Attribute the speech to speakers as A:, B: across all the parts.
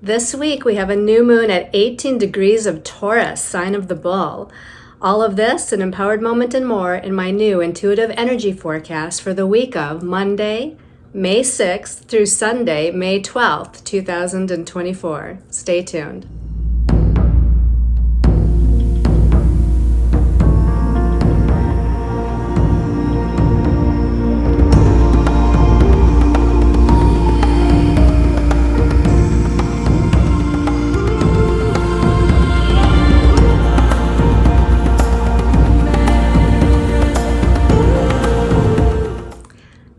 A: This week we have a new moon at 18 degrees of Taurus, sign of the bull. All of this, an empowered moment and more in my new intuitive energy forecast for the week of Monday, May 6th through Sunday, May 12th, 2024. Stay tuned.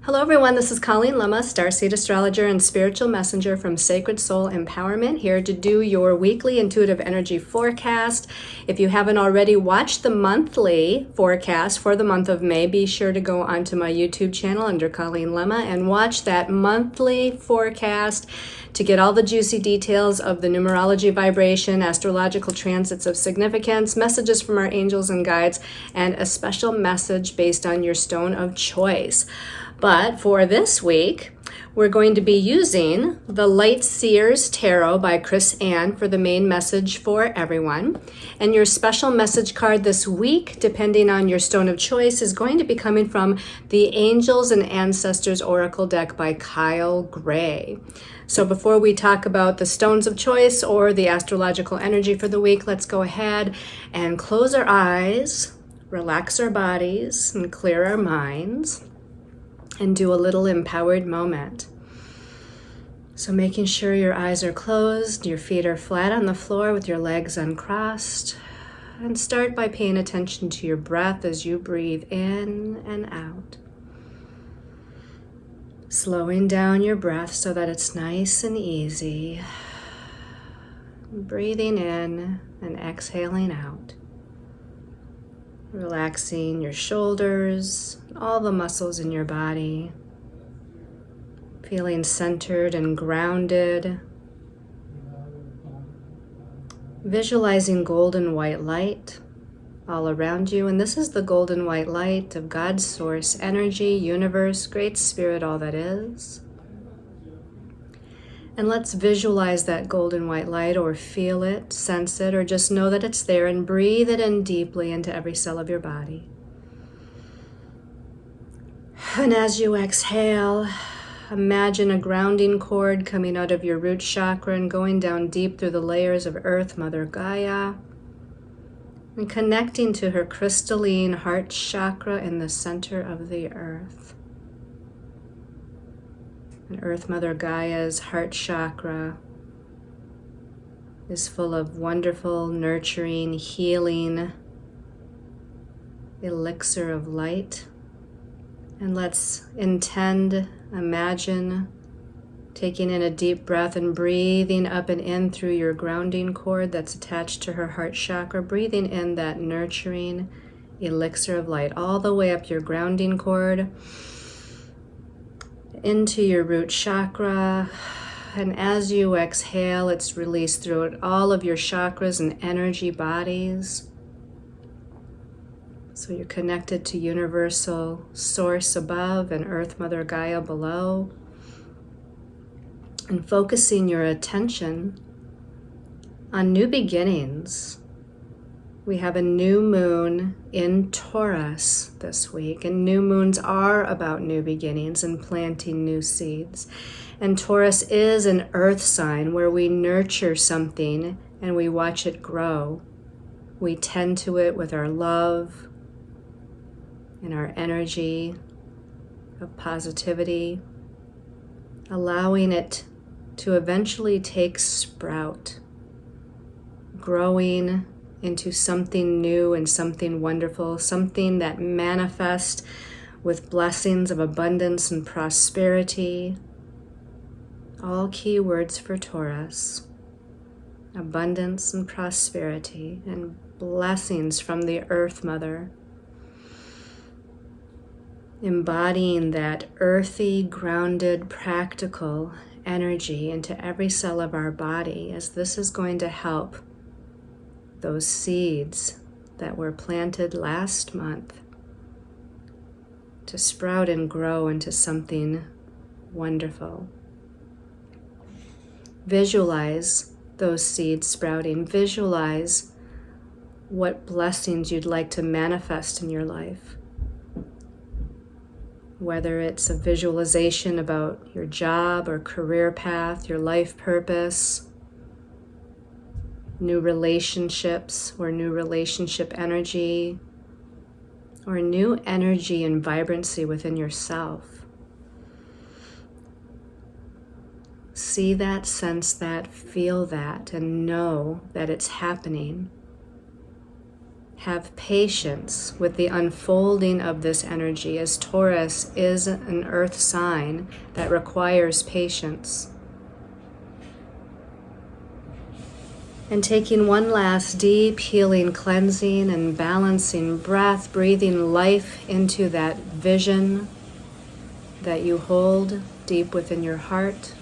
A: Hello everyone, this is Colleen Lemma, starseed astrologer and spiritual messenger from Sacred Soul Empowerment, here to do your weekly intuitive energy forecast. If you haven't already watched the monthly forecast for the month of May, be sure to go onto my YouTube channel under Colleen Lemma and watch that monthly forecast to get all the juicy details of the numerology vibration, astrological transits of significance, messages from our angels and guides, and a special message based on your stone of choice. But for this week, we're going to be using the Light Seers Tarot by Chris Ann for the main message for everyone. And your special message card this week, depending on your stone of choice, is going to be coming from the Angels and Ancestors Oracle deck by Kyle Gray. So before we talk about the stones of choice or the astrological energy for the week, let's go ahead and close our eyes, relax our bodies, and clear our minds, and do a little empowered moment. So making sure your eyes are closed, your feet are flat on the floor with your legs uncrossed, and start by paying attention to your breath as you breathe in and out. Slowing down your breath so that it's nice and easy. Breathing in and exhaling out. Relaxing your shoulders, all the muscles in your body. Feeling centered and grounded. Visualizing golden white light all around you. And this is the golden white light of God's source, energy, universe, great spirit, all that is. And let's visualize that golden white light, or feel it, sense it, or just know that it's there, and breathe it in deeply into every cell of your body. And as you exhale, imagine a grounding cord coming out of your root chakra and going down deep through the layers of Earth, Mother Gaia, and connecting to her crystalline heart chakra in the center of the earth. And Earth Mother Gaia's heart chakra is full of wonderful, nurturing, healing elixir of light. And let's imagine taking in a deep breath and breathing up and in through your grounding cord that's attached to her heart chakra, breathing in that nurturing elixir of light all the way up your grounding cord, into your root chakra, and as you exhale, it's released throughout all of your chakras and energy bodies. So you're connected to universal source above and Earth Mother Gaia below, and focusing your attention on new beginnings. We have a new moon in Taurus this week, and new moons are about new beginnings and planting new seeds. And Taurus is an earth sign where we nurture something and we watch it grow. We tend to it with our love and our energy of positivity, allowing it to eventually take sprout, growing into something new and something wonderful, something that manifests with blessings of abundance and prosperity. All key words for Taurus: abundance and prosperity and blessings from the Earth Mother. Embodying that earthy, grounded, practical energy into every cell of our body, as this is going to help those seeds that were planted last month to sprout and grow into something wonderful. Visualize those seeds sprouting. Visualize what blessings you'd like to manifest in your life. Whether it's a visualization about your job or career path, your life purpose, new relationships or new relationship energy, or new energy and vibrancy within yourself. See that, sense that, feel that, and know that it's happening. Have patience with the unfolding of this energy, as Taurus is an earth sign that requires patience. And taking one last deep healing, cleansing, and balancing breath, breathing life into that vision that you hold deep within your heart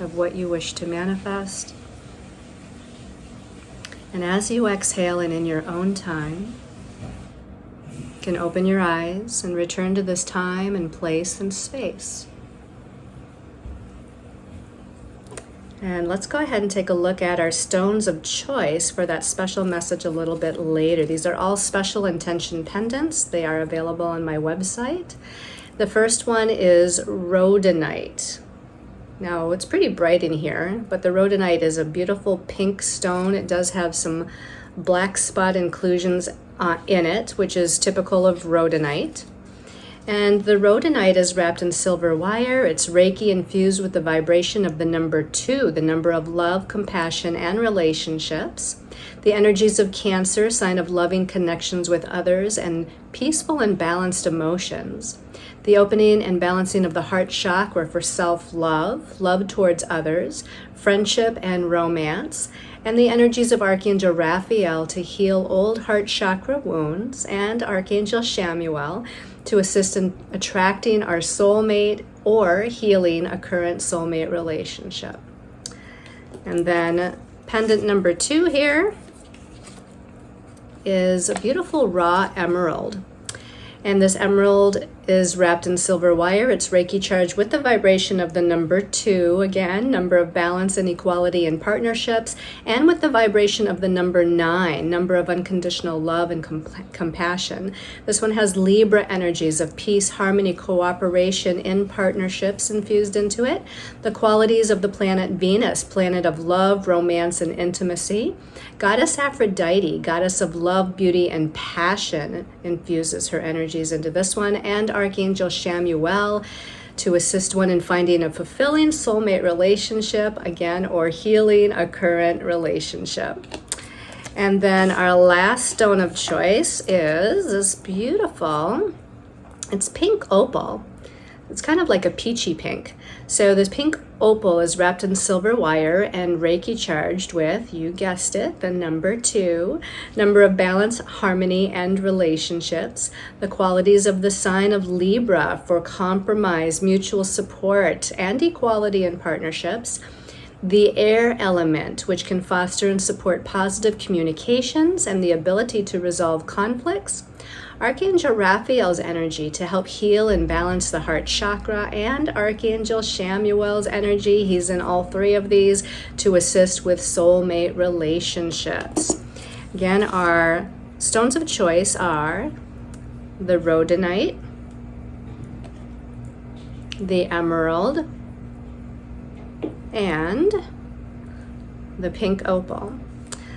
A: of what you wish to manifest. And as you exhale and in your own time, you can open your eyes and return to this time and place and space. And let's go ahead and take a look at our stones of choice for that special message a little bit later. These are all special intention pendants. They are available on my website. The first one is rhodonite. Now, it's pretty bright in here, but the rhodonite is a beautiful pink stone. It does have some black spot inclusions in it, which is typical of rhodonite. And the rhodonite is wrapped in silver wire. It's Reiki infused with the vibration of the number 2, the number of love, compassion, and relationships. The energies of Cancer, sign of loving connections with others and peaceful and balanced emotions. The opening and balancing of the heart chakra for self-love, love towards others, friendship and romance, and the energies of Archangel Raphael to heal old heart chakra wounds, and Archangel Chamuel to assist in attracting our soulmate or healing a current soulmate relationship. And then pendant number 2 here is a beautiful raw emerald. And this emerald is wrapped in silver wire. It's Reiki charged with the vibration of the number 2, again, number of balance and equality in partnerships, and with the vibration of the number 9, number of unconditional love and compassion. This one has Libra energies of peace, harmony, cooperation in partnerships infused into it. The qualities of the planet Venus, planet of love, romance, and intimacy. Goddess Aphrodite, goddess of love, beauty, and passion, infuses her energies into this one, and Archangel Chamuel to assist one in finding a fulfilling soulmate relationship, again, or healing a current relationship. And then our last stone of choice is this beautiful, it's pink opal. It's kind of like a peachy pink. So this pink opal is wrapped in silver wire and Reiki charged with, you guessed it, the number 2, number of balance, harmony, and relationships. The qualities of the sign of Libra for compromise, mutual support, and equality in partnerships. The air element, which can foster and support positive communications and the ability to resolve conflicts. Archangel Raphael's energy to help heal and balance the heart chakra, and Archangel Chamuel's energy, he's in all 3 of these, to assist with soulmate relationships. Again, our stones of choice are the rhodonite, the emerald, and the pink opal.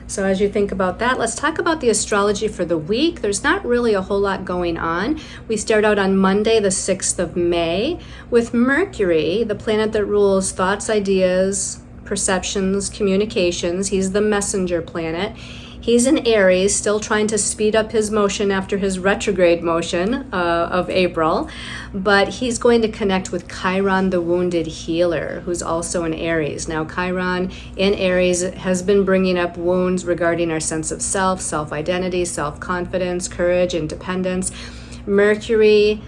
A: So as you think about that, let's talk about the astrology for the week. There's not really a whole lot going on. We start out on Monday, the 6th of May, with Mercury, the planet that rules thoughts, ideas, perceptions, communications. He's the messenger planet. He's in Aries, still trying to speed up his motion after his retrograde motion of April, but he's going to connect with Chiron, the wounded healer, who's also in Aries. Now, Chiron in Aries has been bringing up wounds regarding our sense of self, self-identity, self-confidence, courage, independence. Mercury,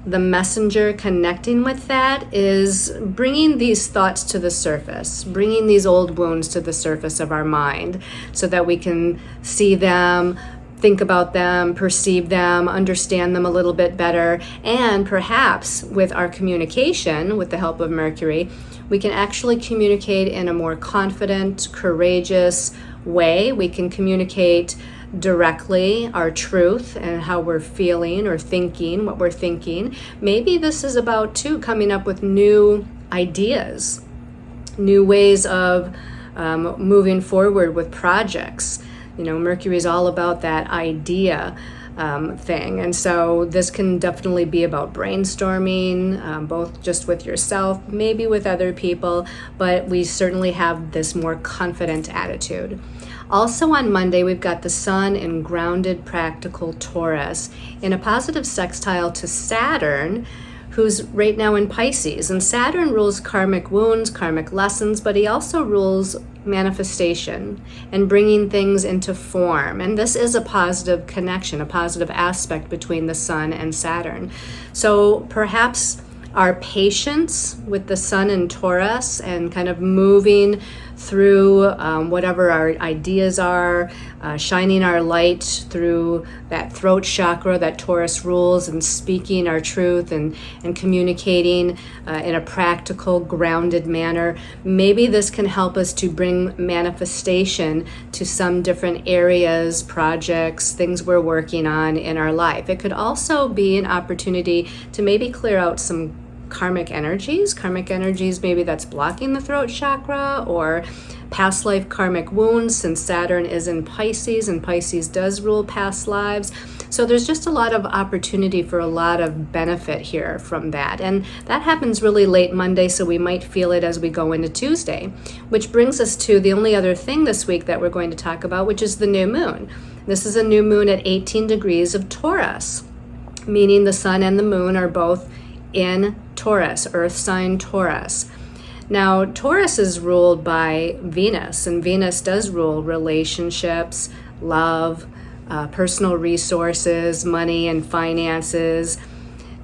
A: the messenger, connecting with that is bringing these thoughts to the surface, bringing these old wounds to the surface of our mind so that we can see them, think about them, perceive them, understand them a little bit better, and perhaps with our communication, with the help of Mercury, we can actually communicate in a more confident, courageous way. We can communicate directly our truth and how we're feeling or thinking, what we're thinking. Maybe this is about, too, coming up with new ideas, new ways of moving forward with projects. You know, Mercury is all about that idea thing. And so this can definitely be about brainstorming, both just with yourself, maybe with other people, but we certainly have this more confident attitude. Also on Monday, we've got the Sun in grounded, practical Taurus in a positive sextile to Saturn, who's right now in Pisces. And Saturn rules karmic wounds, karmic lessons, but he also rules manifestation and bringing things into form. And this is a positive connection, a positive aspect between the Sun and Saturn. So perhaps our patience with the Sun in Taurus and kind of moving through whatever our ideas are, shining our light through that throat chakra that Taurus rules, and speaking our truth and communicating in a practical, grounded manner. Maybe this can help us to bring manifestation to some different areas, projects, things we're working on in our life. It could also be an opportunity to maybe clear out some karmic energies maybe that's blocking the throat chakra, or past life karmic wounds, since Saturn is in Pisces and Pisces does rule past lives. So there's just a lot of opportunity for a lot of benefit here from that. And that happens really late Monday, so we might feel it as we go into Tuesday, which brings us to the only other thing this week that we're going to talk about, which is the new moon. This is a new moon at 18 degrees of Taurus, meaning the Sun and the Moon are both in Taurus, earth sign Taurus. Now, Taurus is ruled by Venus, and Venus does rule relationships, love, personal resources, money and finances.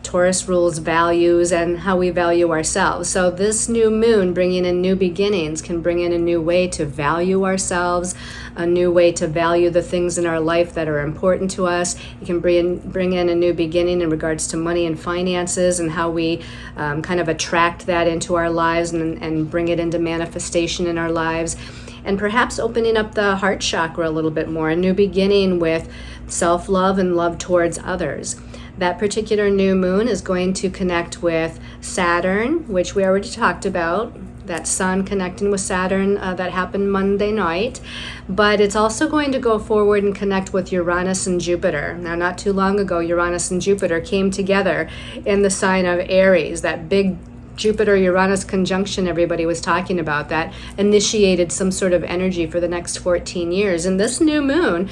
A: Taurus rules values and how we value ourselves. So this new moon bringing in new beginnings can bring in a new way to value ourselves, a new way to value the things in our life that are important to us. It can bring in a new beginning in regards to money and finances, and how we kind of attract that into our lives and bring it into manifestation in our lives. And perhaps opening up the heart chakra a little bit more, a new beginning with self-love and love towards others. That particular new moon is going to connect with Saturn, which we already talked about, that Sun connecting with Saturn that happened Monday night. But it's also going to go forward and connect with Uranus and Jupiter. Now, not too long ago, Uranus and Jupiter came together in the sign of Aries, that big Jupiter-Uranus conjunction everybody was talking about that initiated some sort of energy for the next 14 years. And this new moon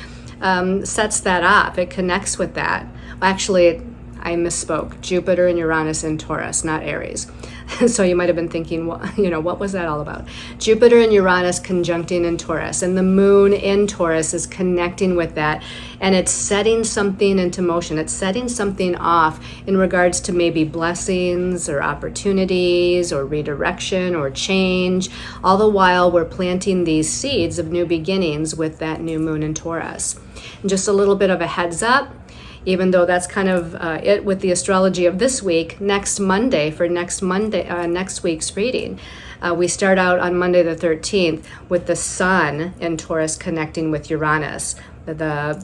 A: sets that off. It connects with that. Actually, I misspoke. Jupiter and Uranus in Taurus, not Aries. So you might have been thinking, what was that all about? Jupiter and Uranus conjuncting in Taurus, and the moon in Taurus is connecting with that, and it's setting something into motion. It's setting something off in regards to maybe blessings or opportunities or redirection or change. All the while, we're planting these seeds of new beginnings with that new moon in Taurus. And just a little bit of a heads up, even though that's kind of it with the astrology of this week, next week's reading, we start out on Monday the 13th with the Sun in Taurus connecting with Uranus, the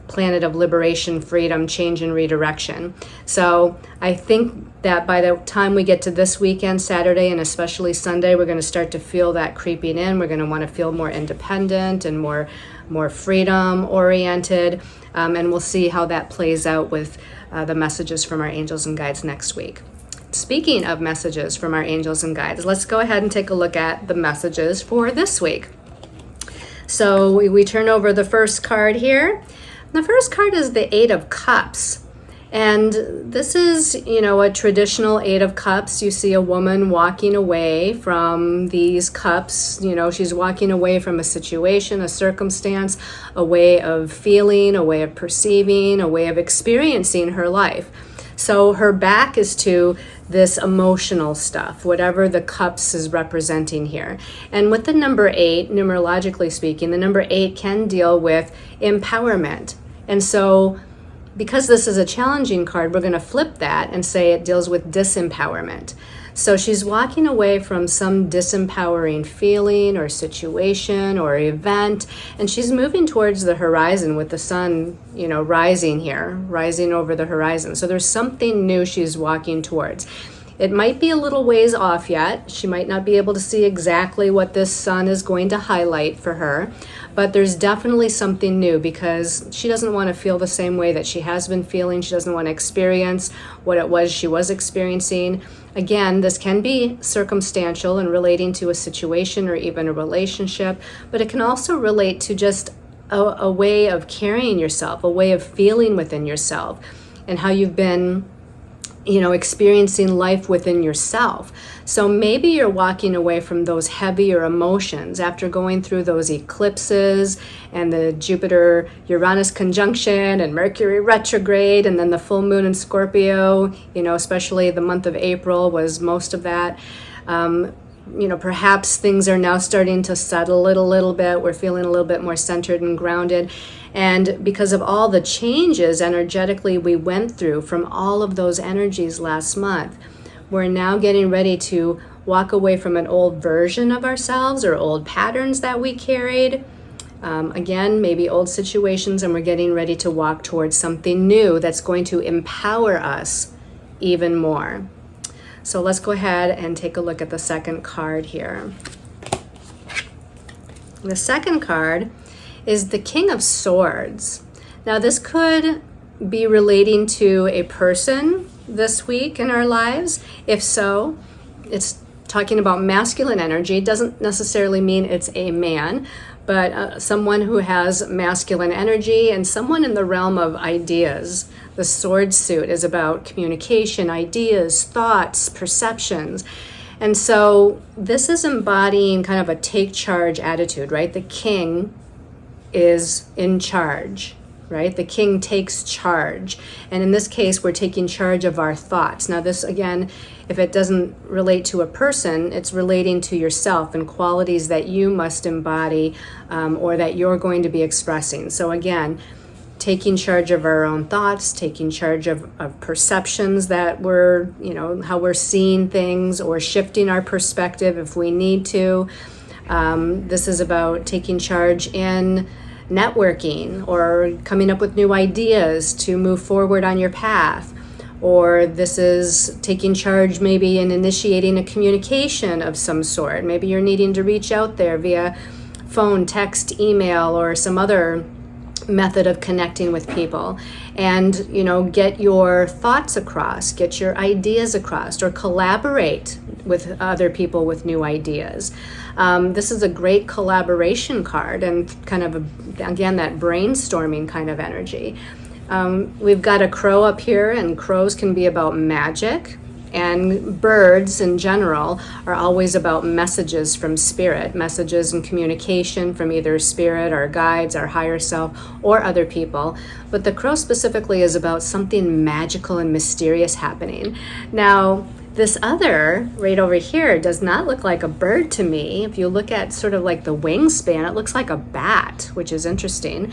A: planet of liberation, freedom, change, and redirection. So I think that by the time we get to this weekend, Saturday, and especially Sunday, we're going to start to feel that creeping in. We're going to want to feel more independent and more freedom oriented. And we'll see how that plays out with the messages from our angels and guides next week. Speaking of messages from our angels and guides, let's go ahead and take a look at the messages for this week. So we turn over the first card here. The first card is the Eight of Cups. And this is, a traditional Eight of Cups. You see a woman walking away from these cups. She's walking away from a situation, a circumstance, a way of feeling, a way of perceiving, a way of experiencing her life. So her back is to this emotional stuff, whatever the cups is representing here. And with the number 8, numerologically speaking, the number 8 can deal with empowerment, And so because this is a challenging card, we're going to flip that and say it deals with disempowerment. So she's walking away from some disempowering feeling or situation or event, and she's moving towards the horizon with the sun, rising here, rising over the horizon. So there's something new she's walking towards. It might be a little ways off yet. She might not be able to see exactly what this sun is going to highlight for her, but there's definitely something new because she doesn't want to feel the same way that she has been feeling. She doesn't want to experience what it was she was experiencing. Again, this can be circumstantial and relating to a situation or even a relationship, but it can also relate to just a way of carrying yourself, a way of feeling within yourself, and how you've been experiencing life within yourself. So maybe you're walking away from those heavier emotions after going through those eclipses and the Jupiter-Uranus conjunction and Mercury retrograde, and then the full moon in Scorpio, especially the month of April was most of that. Perhaps things are now starting to settle a little bit. We're feeling a little bit more centered and grounded. And because of all the changes energetically we went through from all of those energies last month, we're now getting ready to walk away from an old version of ourselves or old patterns that we carried. Again, maybe old situations, and we're getting ready to walk towards something new that's going to empower us even more. So let's go ahead and take a look at the second card here. The second card is the King of Swords. Now this could be relating to a person this week in our lives. If so, it's talking about masculine energy. It doesn't necessarily mean it's a man, but someone who has masculine energy and someone in the realm of ideas. The sword suit is about communication, ideas, thoughts, perceptions. And so this is embodying kind of a take charge attitude, right? The king is in charge, right? The king takes charge. And in this case, we're taking charge of our thoughts. Now this, again, if it doesn't relate to a person, it's relating to yourself and qualities that you must embody or that you're going to be expressing. So again, taking charge of our own thoughts, taking charge of perceptions that we're, how we're seeing things, or shifting our perspective if we need to. This is about taking charge in networking or coming up with new ideas to move forward on your path. Or this is taking charge maybe in initiating a communication of some sort. Maybe you're needing to reach out there via phone, text, email, or some other method of connecting with people, and get your thoughts across, get your ideas across, or collaborate with other people with new ideas. This is a great collaboration card and kind of again that brainstorming kind of energy. We've got a crow up here, and crows can be about magic, and birds in general are always about messages from spirit, messages and communication from either spirit, our guides, our higher self, or other people. But the crow specifically is about something magical and mysterious happening. Now, this other right over here does not look like a bird to me. If you look at sort of like the wingspan, it looks like a bat, which is interesting.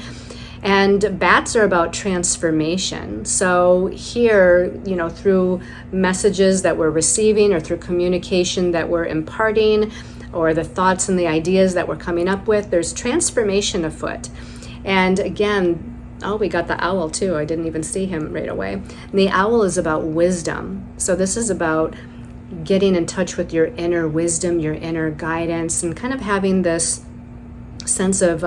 A: And bats are about transformation. So here, through messages that we're receiving or through communication that we're imparting or the thoughts and the ideas that we're coming up with, there's transformation afoot. And again, we got the owl too. I didn't even see him right away. And the owl is about wisdom. So this is about getting in touch with your inner wisdom, your inner guidance, and kind of having this sense of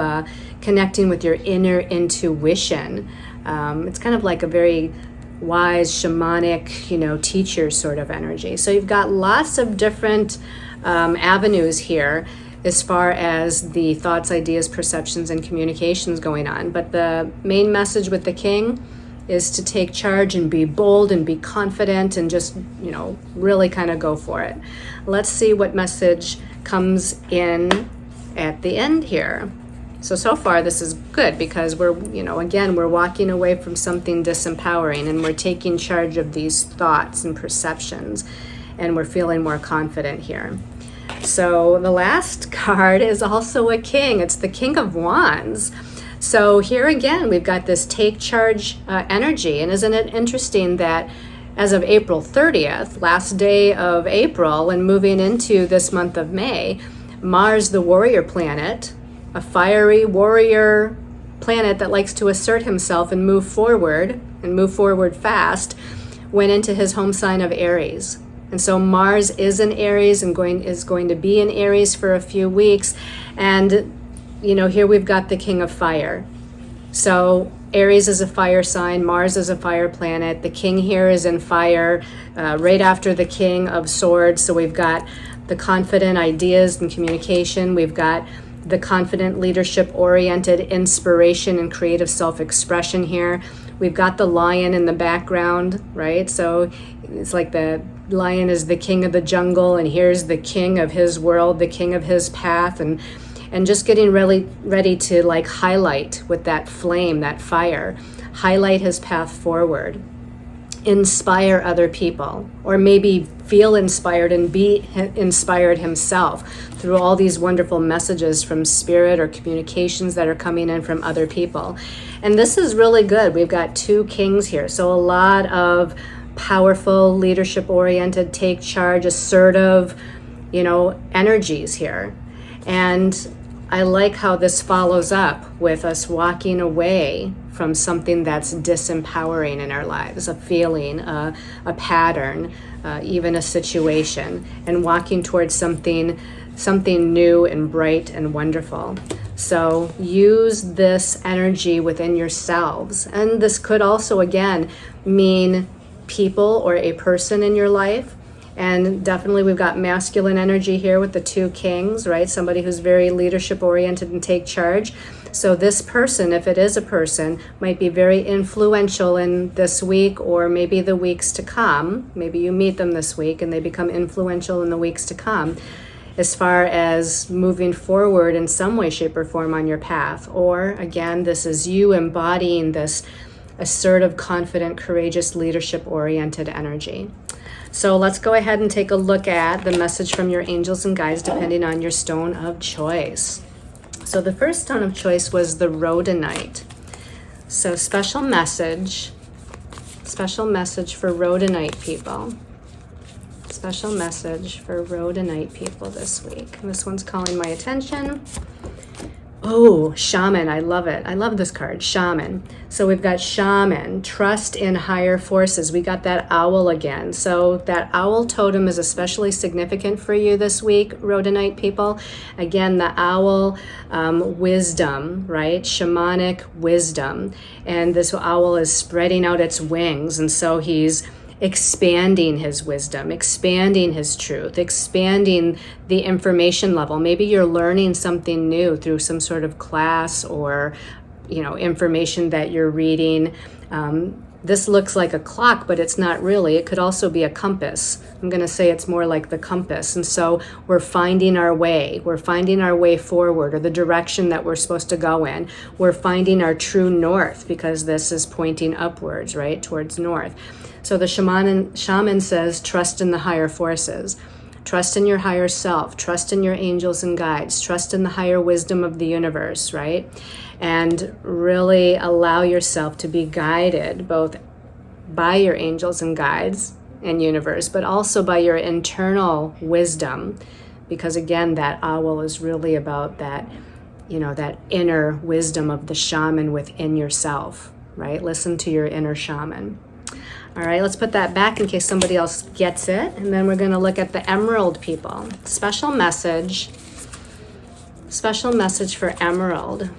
A: connecting with your inner intuition. It's kind of like a very wise shamanic, teacher sort of energy. So you've got lots of different avenues here as far as the thoughts, ideas, perceptions, and communications going on. But the main message with the king is to take charge and be bold and be confident and just, really kind of go for it. Let's see what message comes in at the end here. So far this is good because we're, again, we're walking away from something disempowering and we're taking charge of these thoughts and perceptions, and we're feeling more confident here. So the last card is also a king. It's the King of Wands. So here again, we've got this take charge energy. And isn't it interesting that as of April 30th, last day of April, and moving into this month of May, Mars, the warrior planet, a fiery warrior planet that likes to assert himself and move forward fast, went into his home sign of Aries. And so Mars is in Aries and is going to be in Aries for a few weeks. And, here we've got the King of Fire. So Aries is a fire sign, Mars is a fire planet. The King here is in fire, right after the King of Swords. So we've got the confident ideas and communication. We've got the confident leadership-oriented inspiration and creative self-expression here. We've got the lion in the background, right? So it's like the lion is the king of the jungle, and here's the king of his world, the king of his path, and just getting really ready to like highlight with that flame, that fire, highlight his path forward, inspire other people, or maybe feel inspired and be inspired himself through all these wonderful messages from spirit or communications that are coming in from other people. And this is really good. We've got two kings here. So a lot of powerful, leadership-oriented, take charge, assertive, energies here. And I like how this follows up with us walking away from something that's disempowering in our lives, a feeling, a pattern, even a situation, and walking towards something new and bright and wonderful. So use this energy within yourselves. And this could also, again, mean people or a person in your life. And definitely we've got masculine energy here with the two kings, right? Somebody who's very leadership oriented and take charge. So this person, if it is a person, might be very influential in this week or maybe the weeks to come. Maybe you meet them this week and they become influential in the weeks to come as far as moving forward in some way, shape, or form on your path. Or again, this is you embodying this assertive, confident, courageous, leadership-oriented energy. So let's go ahead and take a look at the message from your angels and guides depending on your stone of choice. So the first stone of choice was the rhodonite. So special message for rhodonite people. Special message for rhodonite people this week. And this one's calling my attention. Oh, shaman. I love it. I love this card, shaman. So we've got shaman, trust in higher forces. We got that owl again. So that owl totem is especially significant for you this week, rhodonite people. Again, the owl, wisdom, right? Shamanic wisdom. And this owl is spreading out its wings. And so he's expanding his wisdom, expanding his truth, expanding the information level. Maybe you're learning something new through some sort of class or, information that you're reading. This looks like a clock, but it's not really. It could also be a compass. I'm going to say it's more like the compass. And so we're finding our way. We're finding our way forward, or the direction that we're supposed to go in. We're finding our true north, because this is pointing upwards, right, towards north. So the shaman says, trust in the higher forces. Trust in your higher self. Trust in your angels and guides. Trust in the higher wisdom of the universe, right? And really allow yourself to be guided both by your angels and guides and universe, but also by your internal wisdom. Because again, that owl is really about that, that inner wisdom of the shaman within yourself, right? Listen to your inner shaman. All right, let's put that back in case somebody else gets it. And then we're going to look at the emerald people. Special message for emerald.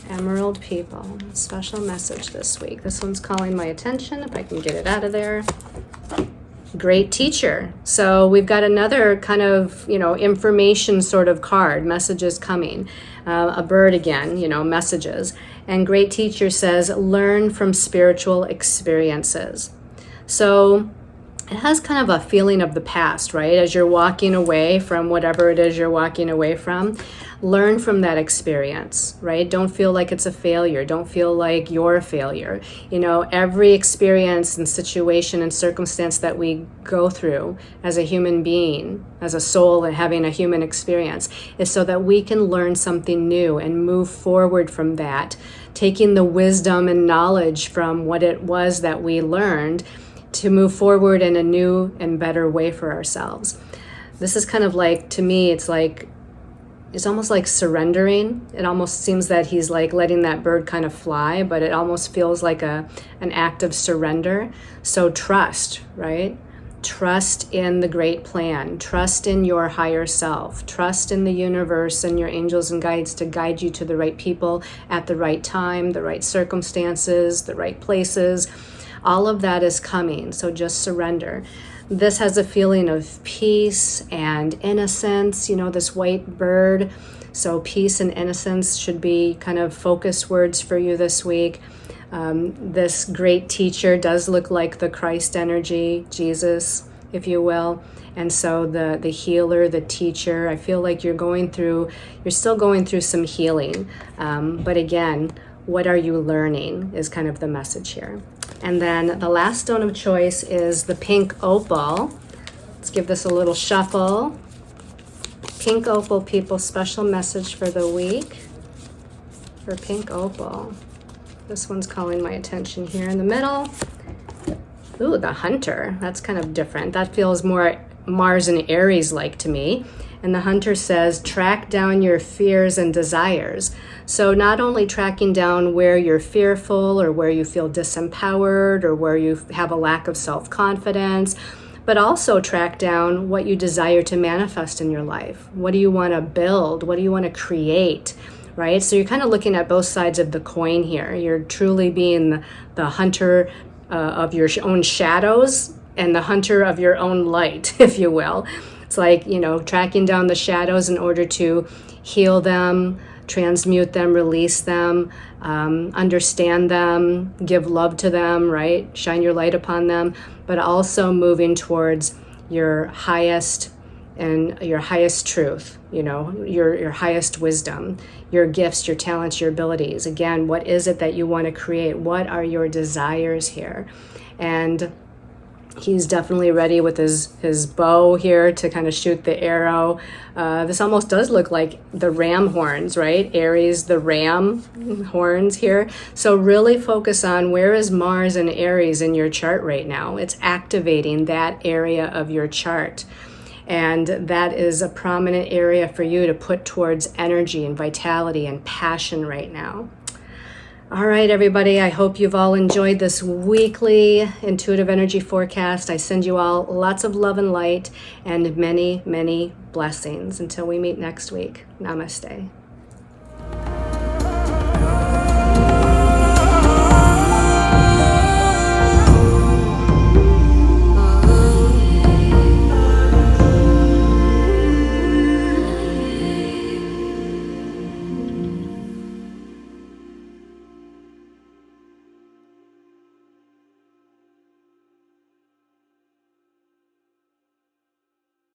A: Emerald people. Special message this week. This one's calling my attention, if I can get it out of there. Great teacher. So we've got another kind of, information sort of card, messages coming. A bird again, messages. And great teacher says, learn from spiritual experiences. So it has kind of a feeling of the past, right? As you're walking away from whatever it is you're walking away from, learn from that experience, right? Don't feel like it's a failure. Don't feel like you're a failure. You know, every experience and situation and circumstance that we go through as a human being, as a soul and having a human experience, is so that we can learn something new and move forward from that, taking the wisdom and knowledge from what it was that we learned to move forward in a new and better way for ourselves. This is kind of like, to me, it's almost like surrendering. It almost seems that he's like letting that bird kind of fly, but it almost feels like an act of surrender. So trust, right? Trust in the great plan. Trust in your higher self. Trust in the universe and your angels and guides to guide you to the right people at the right time, the right circumstances, the right places. All of that is coming, so just surrender. This has a feeling of peace and innocence, you know, this white bird. So peace and innocence should be kind of focus words for you this week. This great teacher does look like the Christ energy, Jesus, if you will. And so the healer, the teacher, I feel like you're still going through some healing. But again, what are you learning is kind of the message here. And then the last stone of choice is the pink opal. Let's give this a little shuffle. Pink opal, people, special message for the week for pink opal. This one's calling my attention here in the middle. Ooh, the hunter. That's kind of different. That feels more Mars and Aries like to me. And the hunter says, track down your fears and desires. So not only tracking down where you're fearful or where you feel disempowered or where you have a lack of self-confidence, but also track down what you desire to manifest in your life. What do you want to build? What do you want to create? Right? So you're kind of looking at both sides of the coin here. You're truly being the hunter of your own shadows and the hunter of your own light, if you will. It's like, you know, tracking down the shadows in order to heal them, transmute them, release them, understand them, give love to them, right? Shine your light upon them, but also moving towards your highest and your highest truth, you know, your highest wisdom, your gifts, your talents, your abilities. Again, what is it that you want to create? What are your desires here? And he's definitely ready with his bow here to kind of shoot the arrow. This almost does look like the ram horns, right? Aries, the ram horns here. So really focus on where is Mars and Aries in your chart right now. It's activating that area of your chart. And that is a prominent area for you to put towards energy and vitality and passion right now. All right, everybody, I hope you've all enjoyed this weekly intuitive energy forecast. I send you all lots of love and light and many, many blessings. Until we meet next week, namaste.